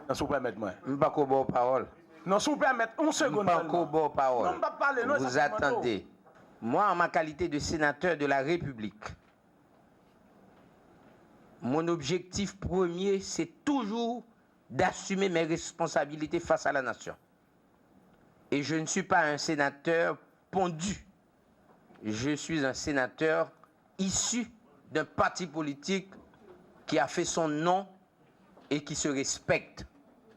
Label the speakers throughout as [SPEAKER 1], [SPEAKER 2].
[SPEAKER 1] Non, si vous permettez, moi.
[SPEAKER 2] Je ne pas qu'on parole.
[SPEAKER 1] Non, si vous permettez, une seconde.
[SPEAKER 2] Pas qu'on parole.
[SPEAKER 1] Non, pas parler. Non,
[SPEAKER 2] vous attendez. Moi, en ma qualité de sénateur de la République, mon objectif premier, c'est toujours d'assumer mes responsabilités face à la nation. Et je ne suis pas un sénateur pondu. Je suis un sénateur issu d'un parti politique qui a fait son nom et qui se respecte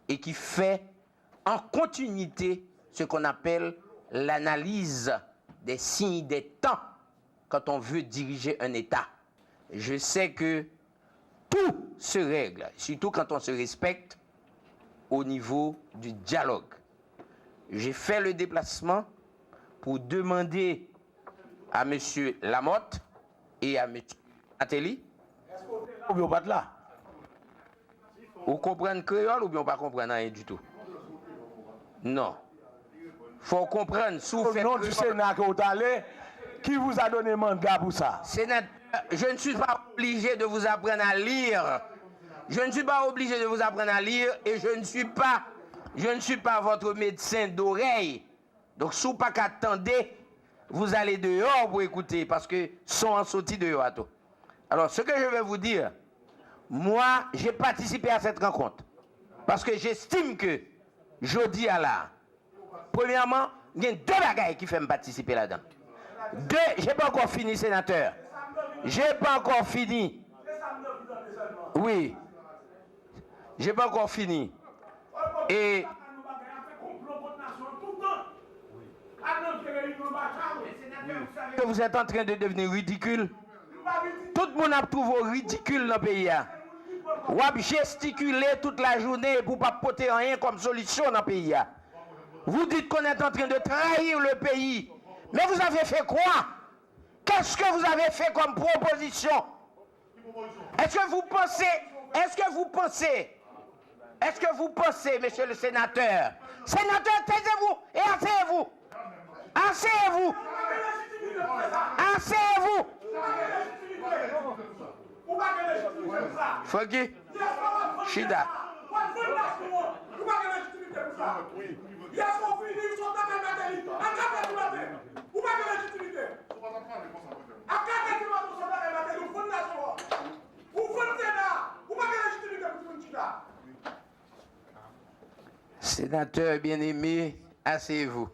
[SPEAKER 2] et qui fait en continuité ce qu'on appelle l'analyse des signes des temps quand on veut diriger un État. Je sais que tout se règle, surtout quand on se respecte au niveau du dialogue. J'ai fait le déplacement pour demander à M. Lamotte et à M. Attali.
[SPEAKER 1] Ou bien pas de là.
[SPEAKER 2] Vous comprenez créole ou bien pas comprendre rien du tout? Non. Faut comprendre.
[SPEAKER 1] Au nom du Sénat que vous allez, qui vous a donné mandat pour ça?
[SPEAKER 2] Sénateur, je ne suis pas obligé de vous apprendre à lire. Je ne suis pas obligé de vous apprendre à lire et je ne suis pas votre médecin d'oreille. Donc, si vous pas qu'attendez, vous allez dehors pour écouter parce que sont en sortie dehors à tout. Alors, ce que je vais vous dire, moi, j'ai participé à cette rencontre parce que j'estime que, jeudi à la, premièrement, il y a deux bagailles qui font me participer là-dedans. Deux, j'ai pas encore fini, sénateur. J'ai pas encore fini. Oui. J'ai pas encore fini. Et que vous êtes en train de devenir ridicule. Tout le monde a trouvé ridicule dans le pays. Ou a gesticulé toute la journée pour ne pas porter rien comme solution dans le pays. Vous dites qu'on est en train de trahir le pays. Mais vous avez fait quoi? Qu'est-ce que vous avez fait comme proposition? Est-ce que vous pensez, monsieur le sénateur, taisez-vous et asseyez-vous. Asseyez-vous. Asseyez-vous. Foggy, Shida. Sénateur bien-aimé, asseyez-vous.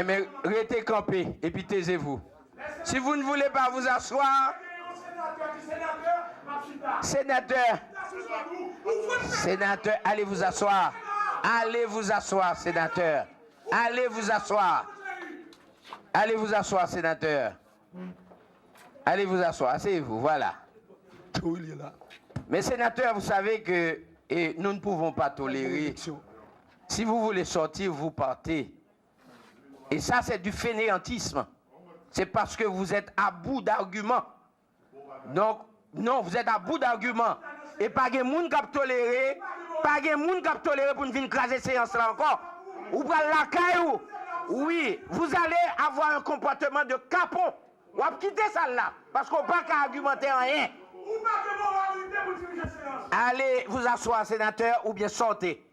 [SPEAKER 2] Mais restez campé et puis taisez-vous. Si vous ne voulez pas vous asseoir, sénateur, allez vous asseoir. Allez vous asseoir, sénateur. Allez vous asseoir. Allez vous asseoir, sénateur. Allez vous asseoir, asseyez-vous, voilà. Mais sénateur, vous savez que nous ne pouvons pas tolérer. Si vous voulez sortir, vous partez. Et ça, c'est du fainéantisme. C'est parce que vous êtes à bout d'arguments. Donc, non, vous êtes à bout d'arguments. Et pas de monde qui a toléré, pour ne venir craser séance là encore. Ou pas la caillou. Oui, vous allez avoir un comportement de capon. Ou à quitter ça là. Parce qu'on ne peut pas argumenter rien. Allez vous asseoir, sénateur, ou bien sortez.